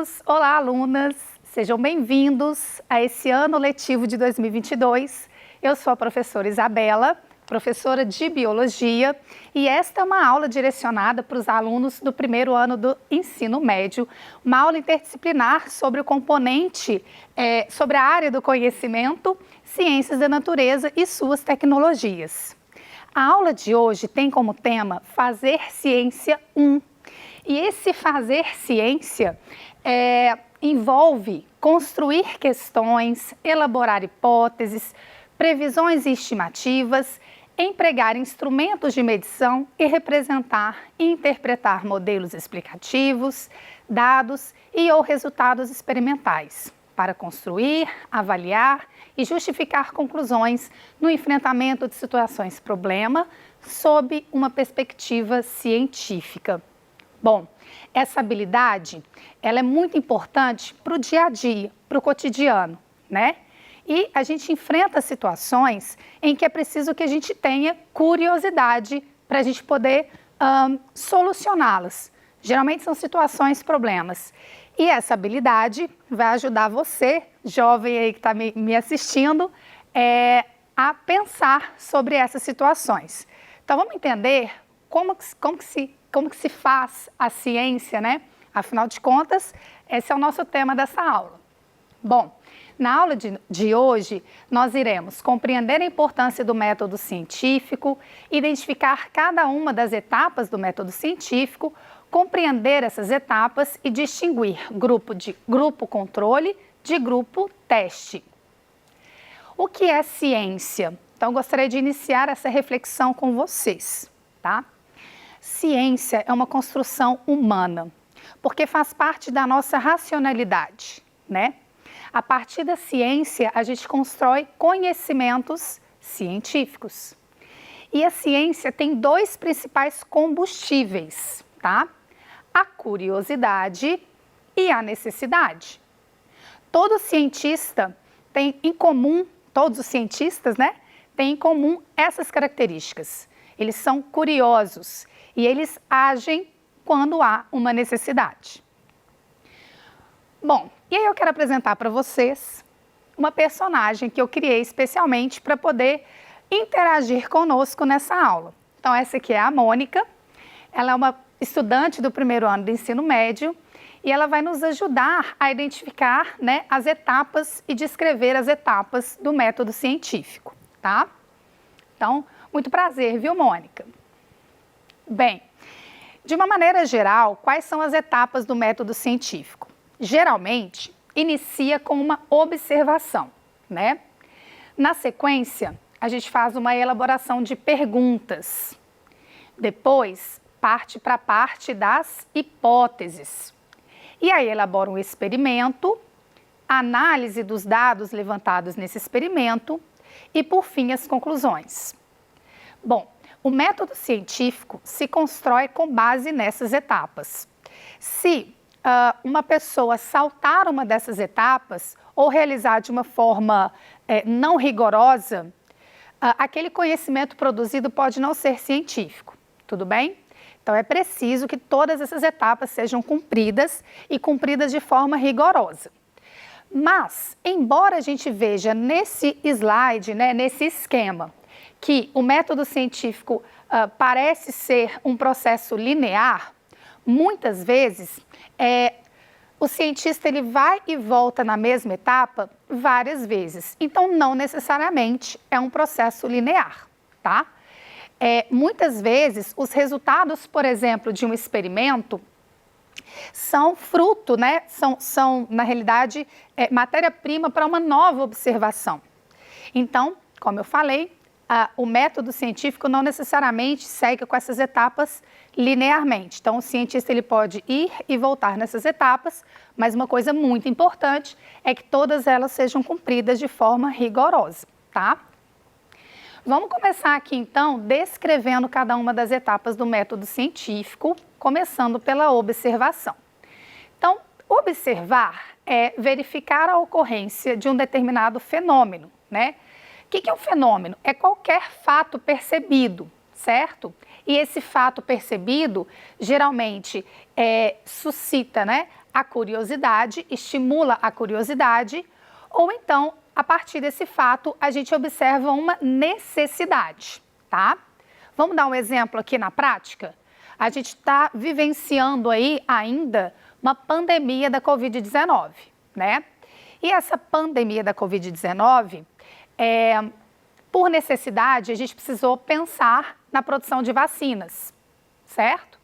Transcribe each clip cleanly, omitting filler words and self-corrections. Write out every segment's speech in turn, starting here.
alunos! Olá, alunas! Sejam bem-vindos a esse ano letivo de 2022. Eu sou a professora Isabela, professora de Biologia, e esta é uma aula direcionada para os alunos do primeiro ano do ensino médio, uma aula interdisciplinar sobre o componente, sobre a área do conhecimento, ciências da natureza e suas tecnologias. A aula de hoje tem como tema Fazer Ciência 1. E esse fazer ciência envolve construir questões, elaborar hipóteses, previsões e estimativas, empregar instrumentos de medição e representar e interpretar modelos explicativos, dados e ou resultados experimentais, para construir, avaliar e justificar conclusões no enfrentamento de situações-problema sob uma perspectiva científica. Bom, essa habilidade, ela é muito importante para o dia a dia, para o cotidiano, né? E a gente enfrenta situações em que é preciso que a gente tenha curiosidade para a gente poder solucioná-las. Geralmente são situações, problemas. E essa habilidade vai ajudar você, jovem aí que está me assistindo, a pensar sobre essas situações. Então vamos entender como que se faz a ciência, né? Afinal de contas, esse é o nosso tema dessa aula. Bom, na aula de hoje, nós iremos compreender a importância do método científico, identificar cada uma das etapas do método científico, compreender essas etapas e distinguir grupo controle de grupo teste. O que é ciência? Então, eu gostaria de iniciar essa reflexão com vocês, tá? Ciência é uma construção humana, porque faz parte da nossa racionalidade, né? A partir da ciência, a gente constrói conhecimentos científicos. E a ciência tem dois principais combustíveis, tá? A curiosidade e a necessidade. Todo cientista tem em comum, todos os cientistas, né, têm em comum essas características. Eles são curiosos e eles agem quando há uma necessidade. Bom, e aí eu quero apresentar para vocês uma personagem que eu criei especialmente para poder interagir conosco nessa aula. Então, essa aqui é a Mônica, ela é uma estudante do primeiro ano do ensino médio e ela vai nos ajudar a identificar, né, as etapas e descrever as etapas do método científico, tá? Então, muito prazer, viu, Mônica? Bem, de uma maneira geral, quais são as etapas do método científico? Geralmente, inicia com uma observação, né? Na sequência, a gente faz uma elaboração de perguntas. Depois, parte para a parte das hipóteses. E aí elabora um experimento, análise dos dados levantados nesse experimento e, por fim, as conclusões. Bom, o método científico se constrói com base nessas etapas. Se uma pessoa saltar uma dessas etapas ou realizar de uma forma não rigorosa, aquele conhecimento produzido pode não ser científico, tudo bem? Então é preciso que todas essas etapas sejam cumpridas e cumpridas de forma rigorosa. Mas, embora a gente veja nesse slide, né, nesse esquema, que o método científico parece ser um processo linear, muitas vezes o cientista ele vai e volta na mesma etapa várias vezes. Então, não necessariamente é um processo linear, tá? Muitas vezes, os resultados, por exemplo, de um experimento são fruto, né? São na realidade, matéria-prima para uma nova observação. Então, como eu falei, o método científico não necessariamente segue com essas etapas linearmente. Então, o cientista ele pode ir e voltar nessas etapas, mas uma coisa muito importante é que todas elas sejam cumpridas de forma rigorosa, tá? Vamos começar aqui, então, descrevendo cada uma das etapas do método científico, começando pela observação. Então, observar é verificar a ocorrência de um determinado fenômeno, né? O que é um fenômeno? É qualquer fato percebido, certo? E esse fato percebido, geralmente, suscita, né, a curiosidade, estimula a curiosidade, ou então, a partir desse fato, a gente observa uma necessidade, tá? Vamos dar um exemplo aqui na prática? A gente está vivenciando aí ainda uma pandemia da Covid-19, né? E essa pandemia da Covid-19, por necessidade, a gente precisou pensar na produção de vacinas, certo?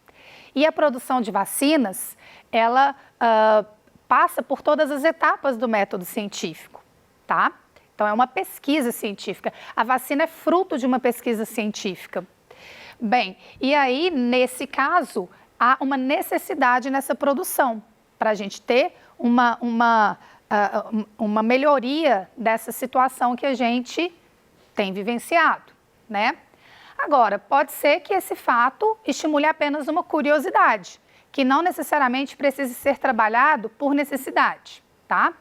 E a produção de vacinas, ela passa por todas as etapas do método científico, tá? Então, é uma pesquisa científica. A vacina é fruto de uma pesquisa científica. Bem, e aí, nesse caso, há uma necessidade nessa produção, para a gente ter uma melhoria dessa situação que a gente tem vivenciado, né? Agora, pode ser que esse fato estimule apenas uma curiosidade, que não necessariamente precise ser trabalhado por necessidade, tá?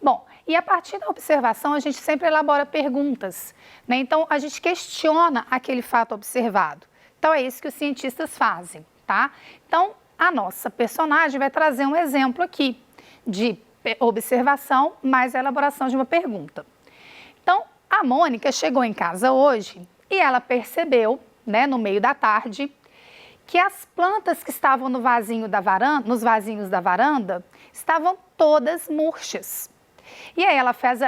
Bom, e a partir da observação a gente sempre elabora perguntas, né? Então, a gente questiona aquele fato observado. Então, é isso que os cientistas fazem, tá? Então, a nossa personagem vai trazer um exemplo aqui de observação mais a elaboração de uma pergunta. Então, a Mônica chegou em casa hoje e ela percebeu, né, no meio da tarde, que as plantas que estavam nos vasinhos da varanda estavam todas murchas. E aí ela faz,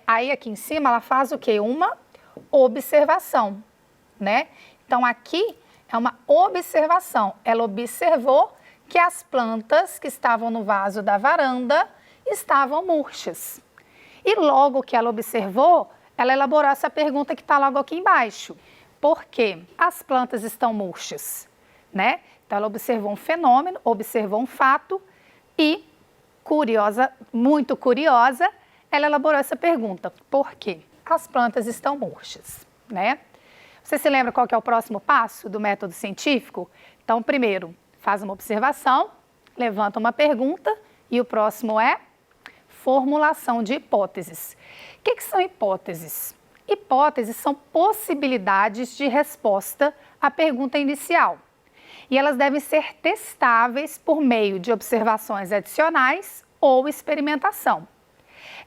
aí aqui em cima ela faz o quê? Uma observação, né? Então aqui é uma observação. Ela observou que as plantas que estavam no vaso da varanda estavam murchas. E logo que ela observou, ela elaborou essa pergunta que está logo aqui embaixo. Por que as plantas estão murchas? Né? Então, ela observou um fenômeno, observou um fato e, muito curiosa, ela elaborou essa pergunta. Por que as plantas estão murchas? Né? Você se lembra qual que é o próximo passo do método científico? Então, primeiro, faz uma observação, levanta uma pergunta e o próximo é formulação de hipóteses. O que são hipóteses? Hipóteses são possibilidades de resposta à pergunta inicial. E elas devem ser testáveis por meio de observações adicionais ou experimentação.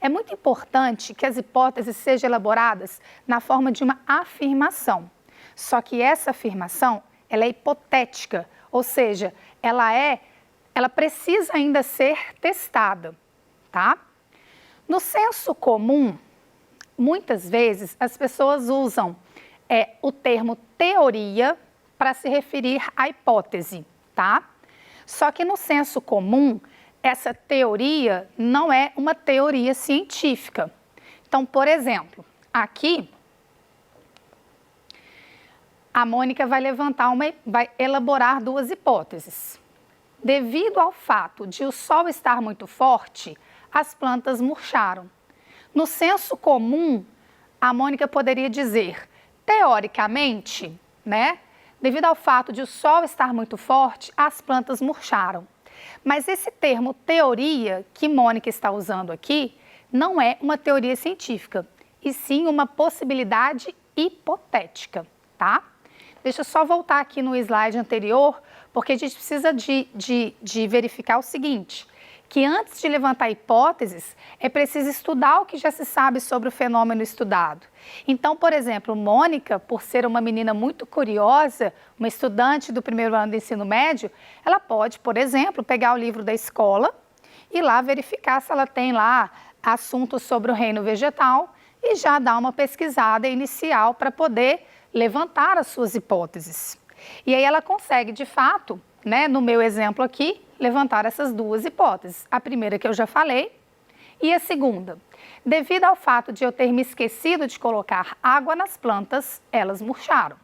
É muito importante que as hipóteses sejam elaboradas na forma de uma afirmação. Só que essa afirmação, ela é hipotética, ou seja, ela precisa ainda ser testada, tá? No senso comum, muitas vezes as pessoas usam o termo teoria para se referir à hipótese, tá? Só que no senso comum, essa teoria não é uma teoria científica. Então, por exemplo, aqui a Mônica vai elaborar duas hipóteses. Devido ao fato de o sol estar muito forte, as plantas murcharam. No senso comum, a Mônica poderia dizer, teoricamente, né? Devido ao fato de o sol estar muito forte, as plantas murcharam. Mas esse termo teoria que Mônica está usando aqui não é uma teoria científica, e sim uma possibilidade hipotética, tá? Deixa eu só voltar aqui no slide anterior, porque a gente precisa de verificar o seguinte, que antes de levantar hipóteses, é preciso estudar o que já se sabe sobre o fenômeno estudado. Então, por exemplo, Mônica, por ser uma menina muito curiosa, uma estudante do primeiro ano do ensino médio, ela pode, por exemplo, pegar o livro da escola e lá verificar se ela tem lá assuntos sobre o reino vegetal e já dar uma pesquisada inicial para poder levantar as suas hipóteses. E aí ela consegue, de fato, né, no meu exemplo aqui, levantar essas duas hipóteses. A primeira que eu já falei e a segunda. Devido ao fato de eu ter me esquecido de colocar água nas plantas, elas murcharam.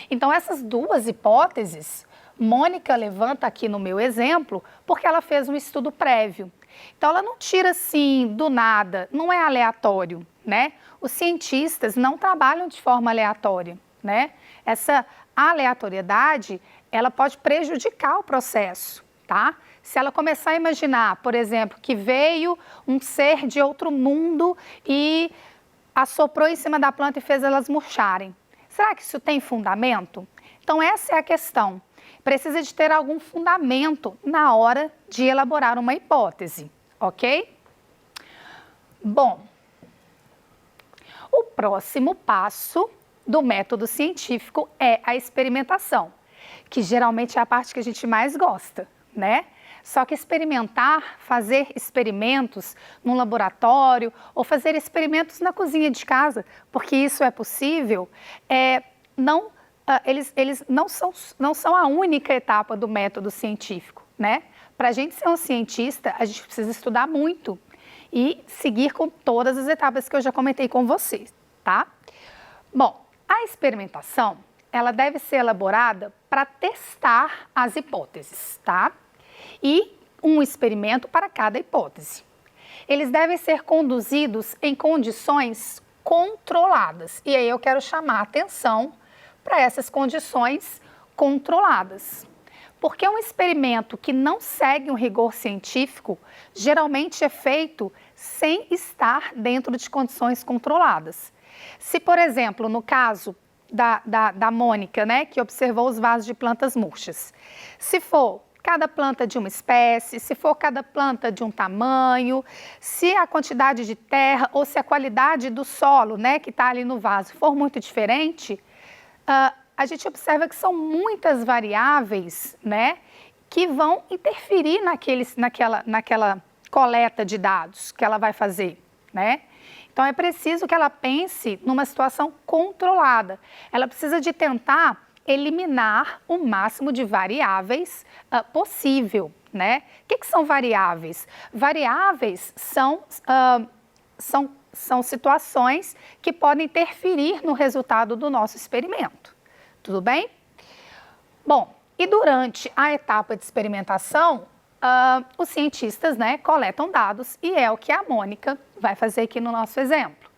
Então, essas duas hipóteses, Mônica levanta aqui no meu exemplo porque ela fez um estudo prévio. Então, ela não tira assim do nada, não é aleatório, né? Os cientistas não trabalham de forma aleatória, né? Essa aleatoriedade, ela pode prejudicar o processo, tá? Se ela começar a imaginar, por exemplo, que veio um ser de outro mundo e assoprou em cima da planta e fez elas murcharem. Será que isso tem fundamento? Então, essa é a questão. precisa de ter algum fundamento na hora de elaborar uma hipótese, ok? Bom, o próximo passo do método científico é a experimentação, que geralmente é a parte que a gente mais gosta, né? Só que experimentar, fazer experimentos num laboratório ou fazer experimentos na cozinha de casa, porque isso é possível, eles não são a única etapa do método científico, né? Para a gente ser um cientista, a gente precisa estudar muito e seguir com todas as etapas que eu já comentei com vocês, tá? Bom, a experimentação, ela deve ser elaborada para testar as hipóteses, tá? E um experimento para cada hipótese. Eles devem ser conduzidos em condições controladas. E aí eu quero chamar a atenção para essas condições controladas. Porque um experimento que não segue um rigor científico, geralmente é feito sem estar dentro de condições controladas. Se, por exemplo, no caso da Mônica, né, que observou os vasos de plantas murchas, se for cada planta de uma espécie, se for cada planta de um tamanho, se a quantidade de terra ou se a qualidade do solo, né, que está ali no vaso for muito diferente, a gente observa que são muitas variáveis, né, que vão interferir naquela coleta de dados que ela vai fazer, né? Então é preciso que ela pense numa situação controlada. Ela precisa de tentar eliminar o máximo de variáveis possível, né? O que são variáveis? Variáveis são situações que podem interferir no resultado do nosso experimento. Tudo bem? Bom, e durante a etapa de experimentação, os cientistas, né, coletam dados e é o que a Mônica vai fazer aqui no nosso exemplo.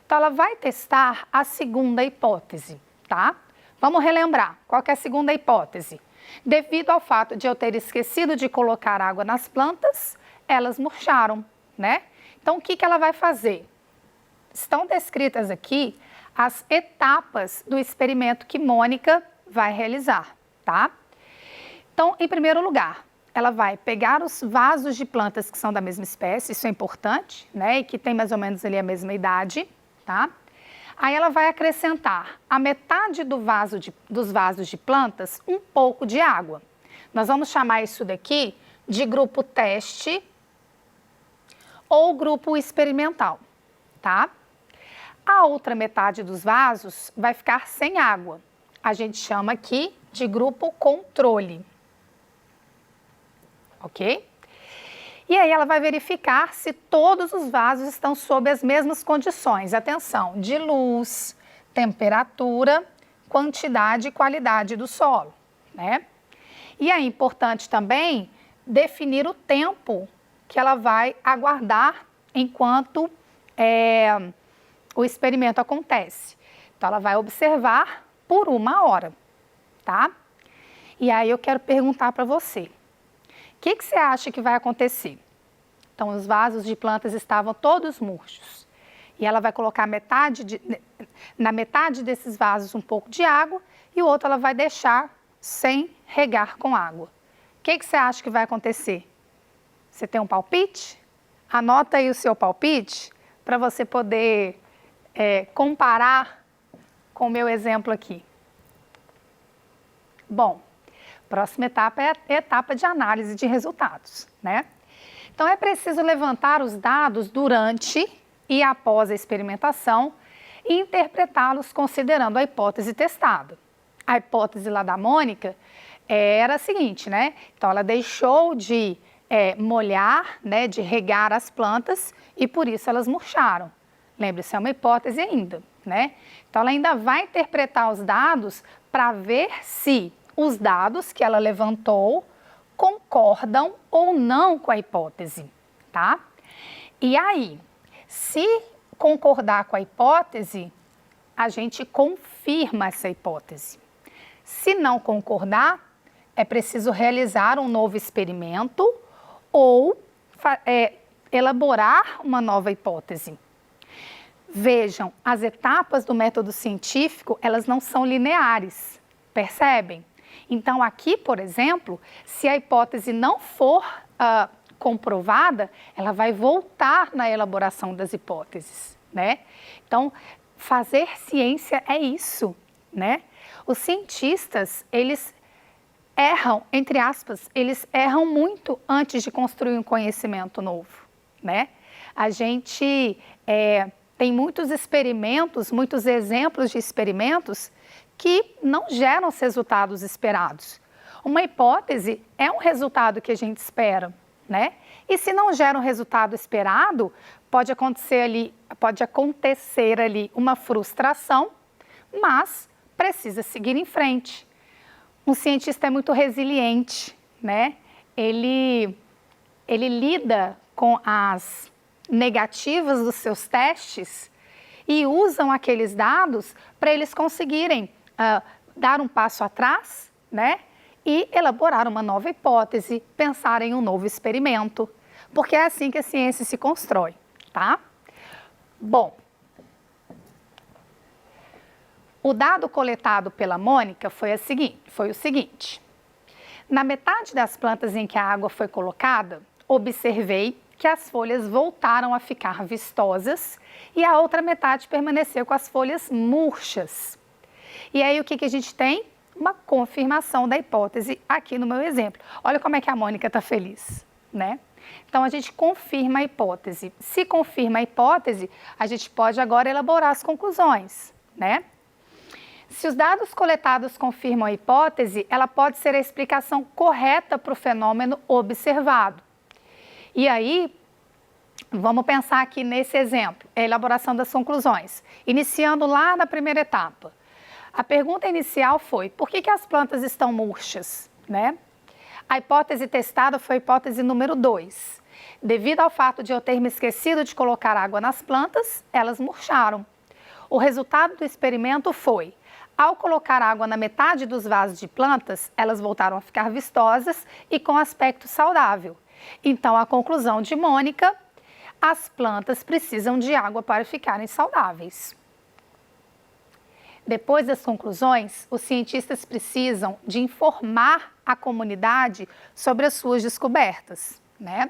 Então, ela vai testar a segunda hipótese, tá? Vamos relembrar, qual que é a segunda hipótese? Devido ao fato de eu ter esquecido de colocar água nas plantas, elas murcharam, né? Então, o que ela vai fazer? Estão descritas aqui as etapas do experimento que Mônica vai realizar, tá? Então, em primeiro lugar, ela vai pegar os vasos de plantas que são da mesma espécie, isso é importante, né? E que tem mais ou menos ali a mesma idade, tá? Aí ela vai acrescentar a metade dos vasos de plantas um pouco de água. Nós vamos chamar isso daqui de grupo teste ou grupo experimental, tá? A outra metade dos vasos vai ficar sem água. A gente chama aqui de grupo controle. Ok? E aí ela vai verificar se todos os vasos estão sob as mesmas condições. Atenção, de luz, temperatura, quantidade e qualidade do solo, né? E é importante também definir o tempo que ela vai aguardar enquanto o experimento acontece. Então, ela vai observar por 1 hora, tá? E aí eu quero perguntar para você, o que você acha que vai acontecer? Então, os vasos de plantas estavam todos murchos. E ela vai colocar na metade desses vasos um pouco de água e o outro ela vai deixar sem regar com água. O que você acha que vai acontecer? Você tem um palpite? Anota aí o seu palpite para você poder comparar com o meu exemplo aqui. Bom, próxima etapa é a etapa de análise de resultados, né? Então, é preciso levantar os dados durante e após a experimentação e interpretá-los considerando a hipótese testada. A hipótese lá da Mônica era a seguinte, né? Então, ela deixou de molhar, né, de regar as plantas e por isso elas murcharam. Lembre-se, é uma hipótese ainda, né? Então, ela ainda vai interpretar os dados para ver se os dados que ela levantou concordam ou não com a hipótese, tá? E aí, se concordar com a hipótese, a gente confirma essa hipótese. Se não concordar, é preciso realizar um novo experimento ou elaborar uma nova hipótese. Vejam, as etapas do método científico, elas não são lineares, percebem? Então, aqui, por exemplo, se a hipótese não for comprovada, ela vai voltar na elaboração das hipóteses, né? Então, fazer ciência é isso, né? Os cientistas, eles erram, entre aspas, eles erram muito antes de construir um conhecimento novo, né? A gente tem muitos experimentos, muitos exemplos de experimentos que não geram os resultados esperados. Uma hipótese é um resultado que a gente espera, né? E se não gera um resultado esperado, pode acontecer ali uma frustração, mas precisa seguir em frente. Um cientista é muito resiliente, né? Ele lida com as negativas dos seus testes e usam aqueles dados para eles conseguirem dar um passo atrás, né? E elaborar uma nova hipótese, pensar em um novo experimento, porque é assim que a ciência se constrói, tá? Bom, o dado coletado pela Mônica foi o seguinte: na metade das plantas em que a água foi colocada, observei que as folhas voltaram a ficar vistosas e a outra metade permaneceu com as folhas murchas. E aí o que a gente tem? Uma confirmação da hipótese aqui no meu exemplo. Olha como é que a Mônica está feliz, né? Então, a gente confirma a hipótese. Se confirma a hipótese, a gente pode agora elaborar as conclusões, né? Se os dados coletados confirmam a hipótese, ela pode ser a explicação correta para o fenômeno observado. E aí, vamos pensar aqui nesse exemplo, a elaboração das conclusões. Iniciando lá na primeira etapa. A pergunta inicial foi: por que as plantas estão murchas, né? A hipótese testada foi a hipótese número 2. Devido ao fato de eu ter me esquecido de colocar água nas plantas, elas murcharam. O resultado do experimento foi: ao colocar água na metade dos vasos de plantas, elas voltaram a ficar vistosas e com aspecto saudável. Então, a conclusão de Mônica: as plantas precisam de água para ficarem saudáveis. Depois das conclusões, os cientistas precisam de informar a comunidade sobre as suas descobertas, né?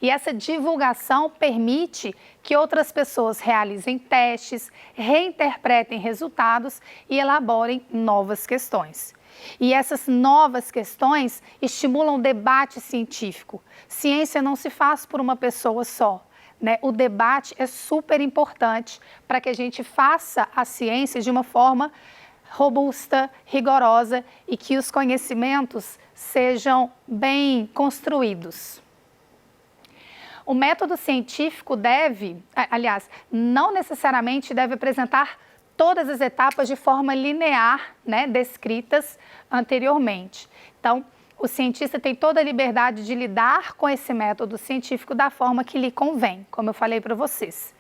E essa divulgação permite que outras pessoas realizem testes, reinterpretem resultados e elaborem novas questões. E essas novas questões estimulam o debate científico. Ciência não se faz por uma pessoa só, né? O debate é super importante para que a gente faça a ciência de uma forma robusta, rigorosa e que os conhecimentos sejam bem construídos. O método científico não necessariamente deve apresentar todas as etapas de forma linear, né, descritas anteriormente. Então, o cientista tem toda a liberdade de lidar com esse método científico da forma que lhe convém, como eu falei para vocês.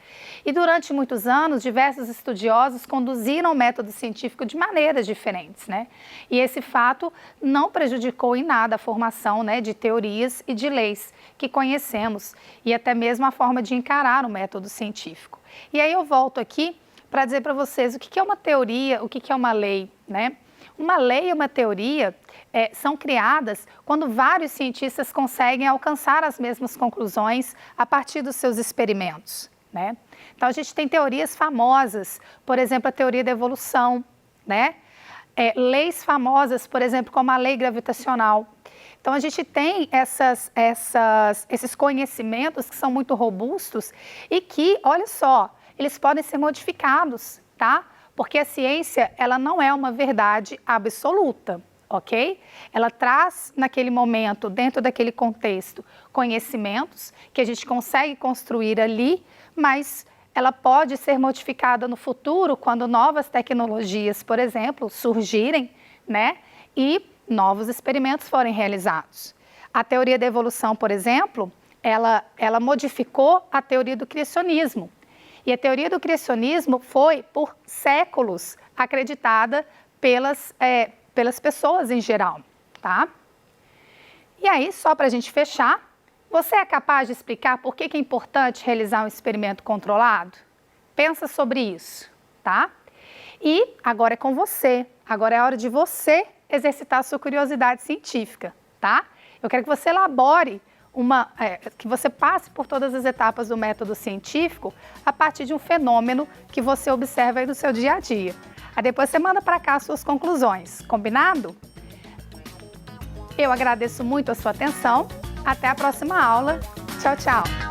E durante muitos anos, diversos estudiosos conduziram o método científico de maneiras diferentes, né? E esse fato não prejudicou em nada a formação, né, de teorias e de leis que conhecemos e até mesmo a forma de encarar o método científico. E aí eu volto aqui para dizer para vocês o que é uma teoria, o que é uma lei, né? Uma lei e uma teoria são criadas quando vários cientistas conseguem alcançar as mesmas conclusões a partir dos seus experimentos, né? Então, a gente tem teorias famosas, por exemplo, a teoria da evolução, né? Leis famosas, por exemplo, como a lei gravitacional. Então, a gente tem esses conhecimentos que são muito robustos e que, olha só, eles podem ser modificados, tá? Porque a ciência, ela não é uma verdade absoluta, ok? Ela traz, naquele momento, dentro daquele contexto, conhecimentos que a gente consegue construir ali, mas ela pode ser modificada no futuro quando novas tecnologias, por exemplo, surgirem, né? E novos experimentos forem realizados. A teoria da evolução, por exemplo, ela modificou a teoria do criacionismo. E a teoria do criacionismo foi, por séculos, acreditada pelas pessoas em geral, tá? E aí, só para a gente fechar, você é capaz de explicar por que é importante realizar um experimento controlado? Pensa sobre isso, tá? E agora é com você. Agora é a hora de você exercitar a sua curiosidade científica, tá? Eu quero que você elabore que você passe por todas as etapas do método científico a partir de um fenômeno que você observa aí no seu dia a dia. Aí depois você manda para cá as suas conclusões, combinado? Eu agradeço muito a sua atenção. Até a próxima aula. Tchau, tchau!